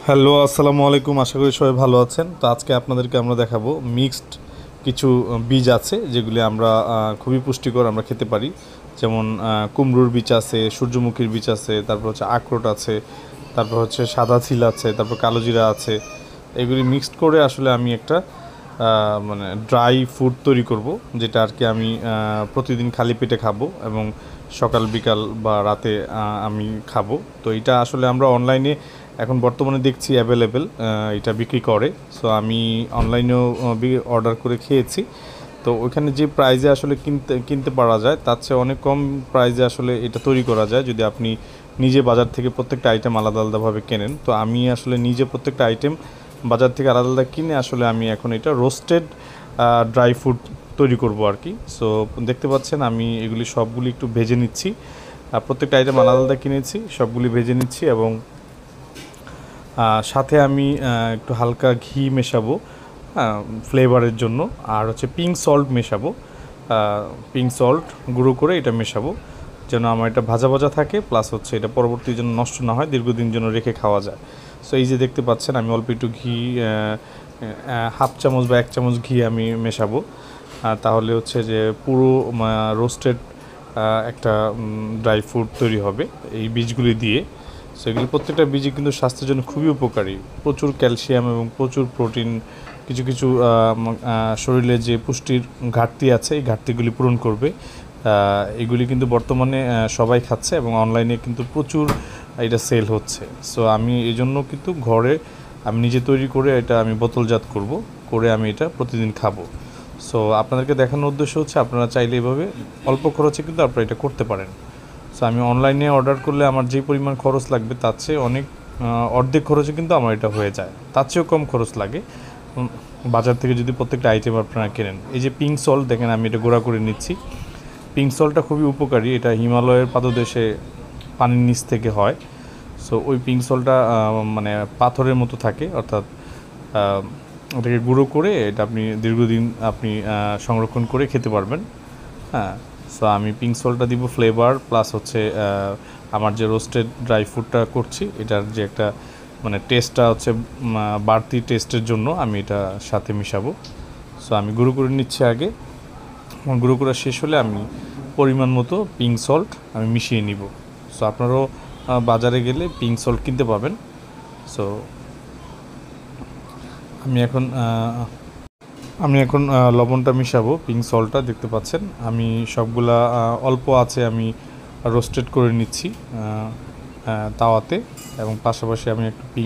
Hello, আসসালামু আলাইকুম। আশা করি সবাই ভালো আছেন। তো আজকে আপনাদেরকে আমরা দেখাবো মিক্সড কিছু বীজ আছে যেগুলি আমরা খুবই পুষ্টিকর আমরা খেতে পারি। যেমন কুমড়োর বীজ আছে, সূর্যমুখীর বীজ আছে, তারপর হচ্ছে আখরোট আছে, তারপর হচ্ছে সাদা ছিল আছে, তারপর কালো জিরা আছে। এগুলি মিক্সড করে আসলে আমি একটা মানে ড্রাই ফুড তৈরি করব, যেটা আর কি আমি প্রতিদিন খালি পেটে খাবো এবং সকাল বিকাল বা রাতে আমি খাবো। তো এটা আসলে আমরা অনলাইনে এখন বর্তমানে দেখছি অ্যাভেলেবেল এটা বিক্রি করে। সো আমি অনলাইনেও অর্ডার করে খেয়েছি। তো ওইখানে যে প্রাইজে আসলে কিনতে পারা যায় তার চেয়ে অনেক কম প্রাইজে আসলে এটা তৈরি করা যায় যদি আপনি নিজে বাজার থেকে প্রত্যেকটা আইটেম আলাদা আলাদাভাবে কেনেন। তো আমি আসলে নিজে প্রত্যেকটা আইটেম বাজার থেকে আলাদা আলাদা কিনে আসলে আমি এখন এটা রোস্টেড ড্রাই ফ্রুট তৈরি করব আর কি। সো দেখতে পাচ্ছেন আমি এগুলি সবগুলি একটু ভেজে নিচ্ছি। প্রত্যেকটা আইটেম আলাদা আলাদা কিনেছি, সবগুলি ভেজে নিচ্ছি এবং সাথে আমি একটু হালকা ঘি মেশাবো ফ্লেভারের জন্য, আর হচ্ছে পিঙ্ক সল্ট মেশাবো। পিঙ্ক সল্ট গুঁড়ো করে এটা মেশাবো যেন আমার এটা ভাজা ভাজা থাকে, প্লাস হচ্ছে এটা পরবর্তী যেন নষ্ট না হয়, দীর্ঘদিন যেন রেখে খাওয়া যায়। সো এই যে দেখতে পাচ্ছেন আমি অল্প একটু ঘি, হাফ চামচ বা 1 চামচ ঘি আমি মেশাবো। তাহলে হচ্ছে যে পুরো রোস্টেড একটা ড্রাই ফ্রুট তৈরি হবে এই বীজগুলি দিয়ে। সো এগুলি প্রত্যেকটা বীজই কিন্তু স্বাস্থ্যের জন্য খুবই উপকারী। প্রচুর ক্যালসিয়াম এবং প্রচুর প্রোটিন, কিছু কিছু শরীরে যে পুষ্টির ঘাটতি আছে এই ঘাটতিগুলি পূরণ করবে। এগুলি কিন্তু বর্তমানে সবাই খাচ্ছে এবং অনলাইনে কিন্তু প্রচুর এটা সেল হচ্ছে। সো আমি এই জন্য কিন্তু ঘরে আমি নিজে তৈরি করে এটা আমি বোতলজাত করে আমি এটা প্রতিদিন খাবো। সো আপনাদেরকে দেখানোর উদ্দেশ্য হচ্ছে আপনারা চাইলে এভাবে অল্প খরচে কিন্তু আপনারা এটা করতে পারেন। সো আমি অনলাইনে অর্ডার করলে আমার যে পরিমাণ খরচ লাগবে তার চেয়ে অনেক অর্ধেক খরচে কিন্তু আমার এটা হয়ে যায়, তার চেয়েও কম খরচ লাগে বাজার থেকে যদি প্রত্যেকটা আইটেম আপনারা কেনেন। এই যে পিঙ্ক সল্ট দেখেন আমি এটা গুঁড়া করে নিচ্ছি। পিঙ্ক সল্টটা খুবই উপকারী, এটা হিমালয়ের পাদদেশে পানির নিচ থেকে হয়। সো ওই পিঙ্ক সল্টটা মানে পাথরের মতো থাকে, অর্থাৎ ওটাকে গুঁড়ো করে এটা আপনি দীর্ঘদিন আপনি সংরক্ষণ করে খেতে পারবেন। হ্যাঁ, সো আমি পিঙ্ক সল্টটা দিব ফ্লেভার, প্লাস হচ্ছে আমার যে রোস্টেড ড্রাই ফ্রুটটা করছি এটার যে একটা মানে টেস্টটা হচ্ছে বাড়তি টেস্টের জন্য আমি এটা সাথে মিশাবো। সো আমি গুঁড়ো করে নিচ্ছি আগে। গুঁড়ো করা শেষ হলে আমি পরিমাণ মতো পিঙ্ক সল্ট আমি মিশিয়ে নিব। সো আপনারাও বাজারে গেলে পিঙ্ক সল্ট কিনতে পাবেন। সো আমি এখন লবণটা মিশাবো, পিঙ্ক সল্টটা দেখতে পাচ্ছেন আমি সবগুলা অল্প আছে আমি রোস্টেড করে নিচ্ছি তাওয়াতে, এবং পাশাপাশি আমি একটু পিঙ্ক